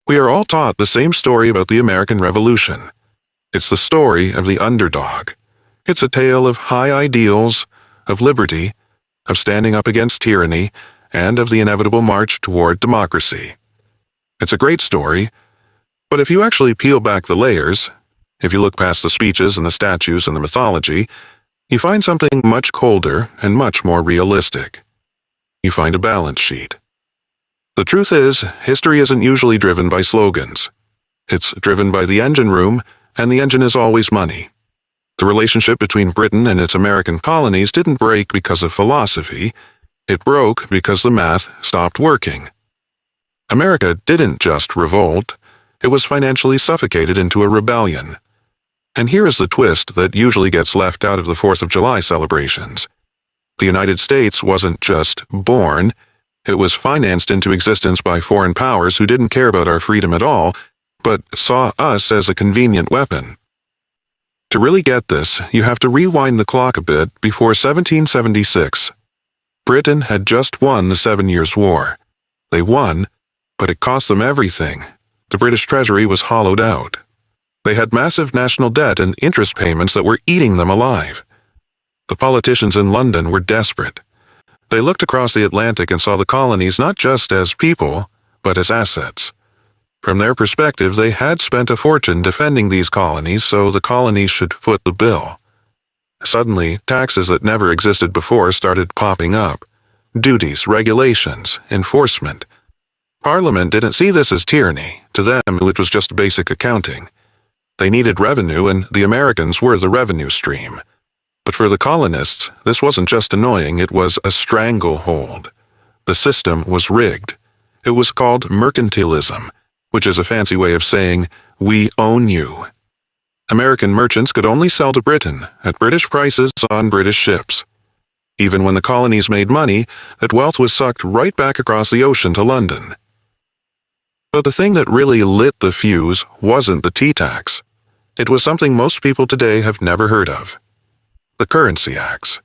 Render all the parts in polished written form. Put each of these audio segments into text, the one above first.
We are all taught the same story about the American Revolution. It's the story of the underdog. It's a tale of high ideals, of liberty, of standing up against tyranny, and of the inevitable march toward democracy. It's a great story, but if you actually peel back the layers, if you look past the speeches and the statues and the mythology, you find something much colder and much more realistic. You find a balance sheet. The truth is, history isn't usually driven by slogans. It's driven by the engine room, and the engine is always money. The relationship between Britain and its American colonies didn't break because of philosophy. It broke because the math stopped working. America didn't just revolt. It was financially suffocated into a rebellion. And here is the twist that usually gets left out of the 4th of July celebrations. The United States wasn't just born. It was financed into existence by foreign powers who didn't care about our freedom at all, but saw us as a convenient weapon. To really get this, you have to rewind the clock a bit before 1776. Britain had just won the 7 Years' War. They won, but it cost them everything. The British treasury was hollowed out. They had massive national debt and interest payments that were eating them alive. The politicians in London were desperate. They looked across the Atlantic and saw the colonies not just as people, but as assets. From their perspective, they had spent a fortune defending these colonies, so the colonies should foot the bill. Suddenly, taxes that never existed before started popping up. Duties, regulations, enforcement. Parliament didn't see this as tyranny. To them, it was just basic accounting. They needed revenue, and the Americans were the revenue stream. But for the colonists, this wasn't just annoying, it was a stranglehold. The system was rigged. It was called mercantilism, which is a fancy way of saying, we own you. American merchants could only sell to Britain at British prices on British ships. Even when the colonies made money, that wealth was sucked right back across the ocean to London. But the thing that really lit the fuse wasn't the tea tax. It was something most people today have never heard of. The Currency Acts.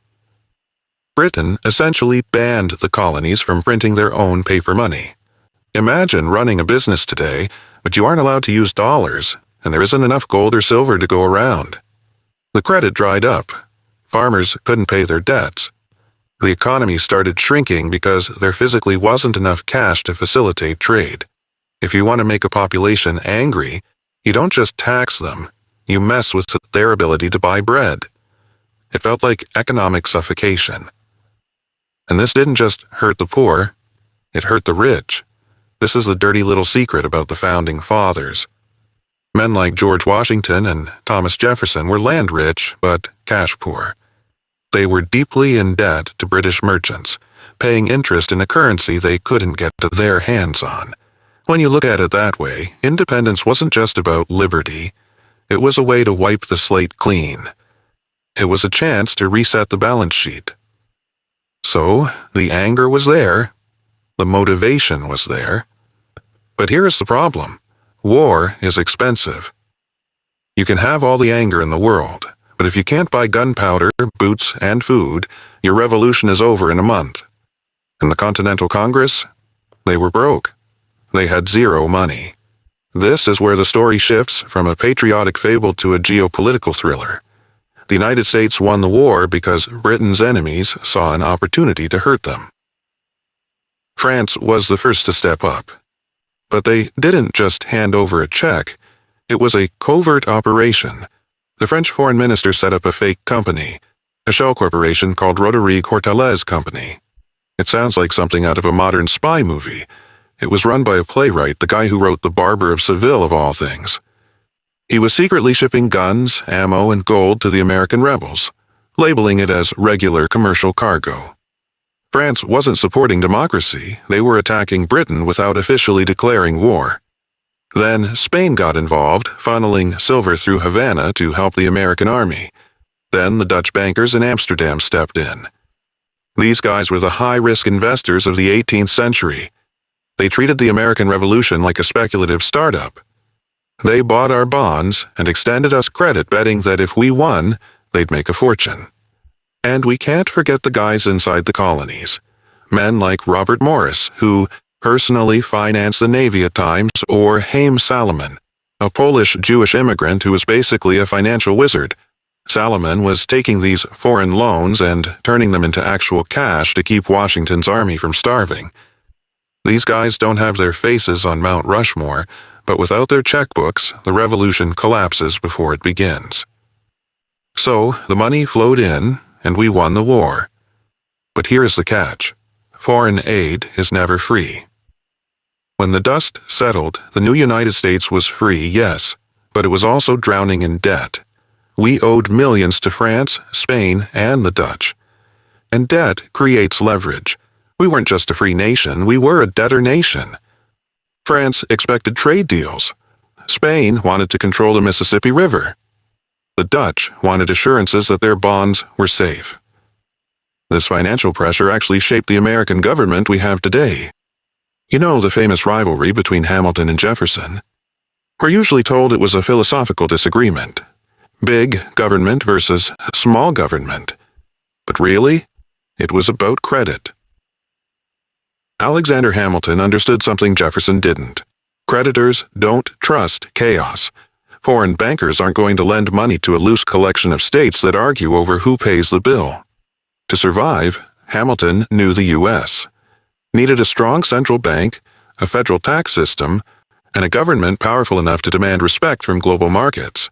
Britain essentially banned the colonies from printing their own paper money. Imagine running a business today, but you aren't allowed to use dollars, and there isn't enough gold or silver to go around. The credit dried up. Farmers couldn't pay their debts. The economy started shrinking because there physically wasn't enough cash to facilitate trade. If you want to make a population angry, you don't just tax them, you mess with their ability to buy bread. It felt like economic suffocation. And this didn't just hurt the poor, it hurt the rich. This is the dirty little secret about the Founding Fathers. Men like George Washington and Thomas Jefferson were land rich, but cash poor. They were deeply in debt to British merchants, paying interest in a currency they couldn't get their hands on. When you look at it that way, independence wasn't just about liberty. It was a way to wipe the slate clean. It was a chance to reset the balance sheet. So, the anger was there. The motivation was there. But here is the problem. War is expensive. You can have all the anger in the world, but if you can't buy gunpowder, boots, and food, your revolution is over in a month. In the Continental Congress, they were broke. They had zero money. This is where the story shifts from a patriotic fable to a geopolitical thriller. The United States won the war because Britain's enemies saw an opportunity to hurt them. France was the first to step up. But they didn't just hand over a check. It was a covert operation. The French foreign minister set up a fake company, a shell corporation called Roderick Hortalez Company. It sounds like something out of a modern spy movie. It was run by a playwright, the guy who wrote The Barber of Seville of all things. He was secretly shipping guns, ammo, and gold to the American rebels, labeling it as regular commercial cargo. France wasn't supporting democracy, they were attacking Britain without officially declaring war. Then Spain got involved, funneling silver through Havana to help the American army. Then the Dutch bankers in Amsterdam stepped in. These guys were the high-risk investors of the 18th century. They treated the American Revolution like a speculative startup. They bought our bonds and extended us credit, betting that if we won, they'd make a fortune. And we can't forget the guys inside the colonies. Men like Robert Morris, who, personally financed the Navy at times, or Haim Salomon, a Polish Jewish immigrant who was basically a financial wizard. Salomon was taking these foreign loans and turning them into actual cash to keep Washington's army from starving. These guys don't have their faces on Mount Rushmore, but without their checkbooks, the revolution collapses before it begins. So, the money flowed in, and we won the war. But here's the catch. Foreign aid is never free. When the dust settled, the new United States was free, yes, but it was also drowning in debt. We owed millions to France, Spain, and the Dutch. And debt creates leverage. We weren't just a free nation, we were a debtor nation. France expected trade deals. Spain wanted to control the Mississippi River. The Dutch wanted assurances that their bonds were safe. This financial pressure actually shaped the American government we have today. You know the famous rivalry between Hamilton and Jefferson. We're usually told it was a philosophical disagreement. Big government versus small government. But really, it was about credit. Alexander Hamilton understood something Jefferson didn't. Creditors don't trust chaos. Foreign bankers aren't going to lend money to a loose collection of states that argue over who pays the bill. To survive, Hamilton knew the U.S. needed a strong central bank, a federal tax system, and a government powerful enough to demand respect from global markets.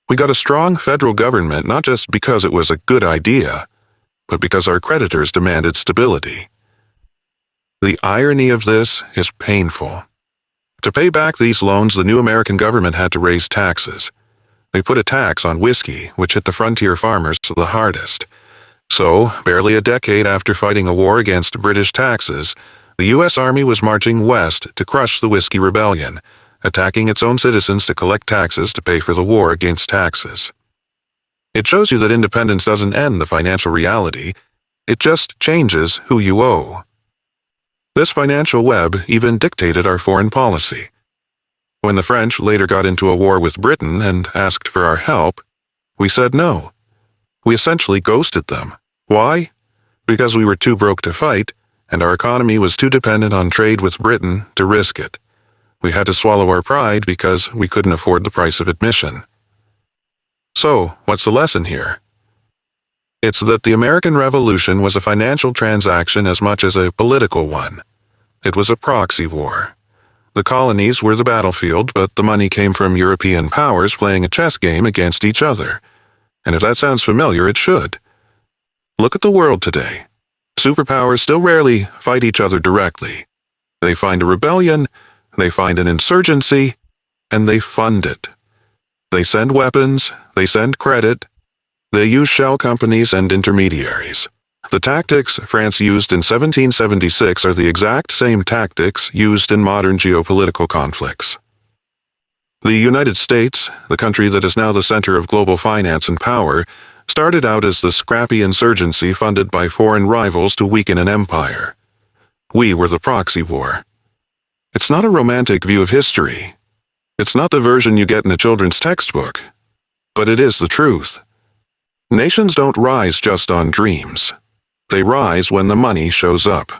We got a strong federal government not just because it was a good idea, but because our creditors demanded stability. The irony of this is painful. To pay back these loans, the new American government had to raise taxes. They put a tax on whiskey, which hit the frontier farmers the hardest. So, barely a decade after fighting a war against British taxes, the U.S. Army was marching west to crush the Whiskey Rebellion, attacking its own citizens to collect taxes to pay for the war against taxes. It shows you that independence doesn't end the financial reality, it just changes who you owe. This financial web even dictated our foreign policy. When the French later got into a war with Britain and asked for our help, we said no. We essentially ghosted them. Why? Because we were too broke to fight, and our economy was too dependent on trade with Britain to risk it. We had to swallow our pride because we couldn't afford the price of admission. So, what's the lesson here? It's that the American Revolution was a financial transaction as much as a political one. It was a proxy war. The colonies were the battlefield, but the money came from European powers playing a chess game against each other. And if that sounds familiar, it should. Look at the world today. Superpowers still rarely fight each other directly. They find a rebellion, they find an insurgency, and they fund it. They send weapons, they send credit, they use shell companies and intermediaries. The tactics France used in 1776 are the exact same tactics used in modern geopolitical conflicts. The United States, the country that is now the center of global finance and power, started out as the scrappy insurgency funded by foreign rivals to weaken an empire. We were the proxy war. It's not a romantic view of history. It's not the version you get in a children's textbook. But it is the truth. Nations don't rise just on dreams. They rise when the money shows up.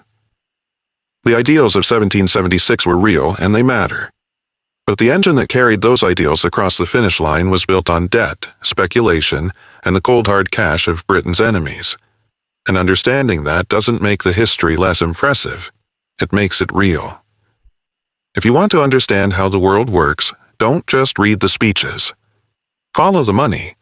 The ideals of 1776 were real, and they matter. But the engine that carried those ideals across the finish line was built on debt, speculation, and the cold hard cash of Britain's enemies. And understanding that doesn't make the history less impressive. It makes it real. If you want to understand how the world works, don't just read the speeches. Follow the money.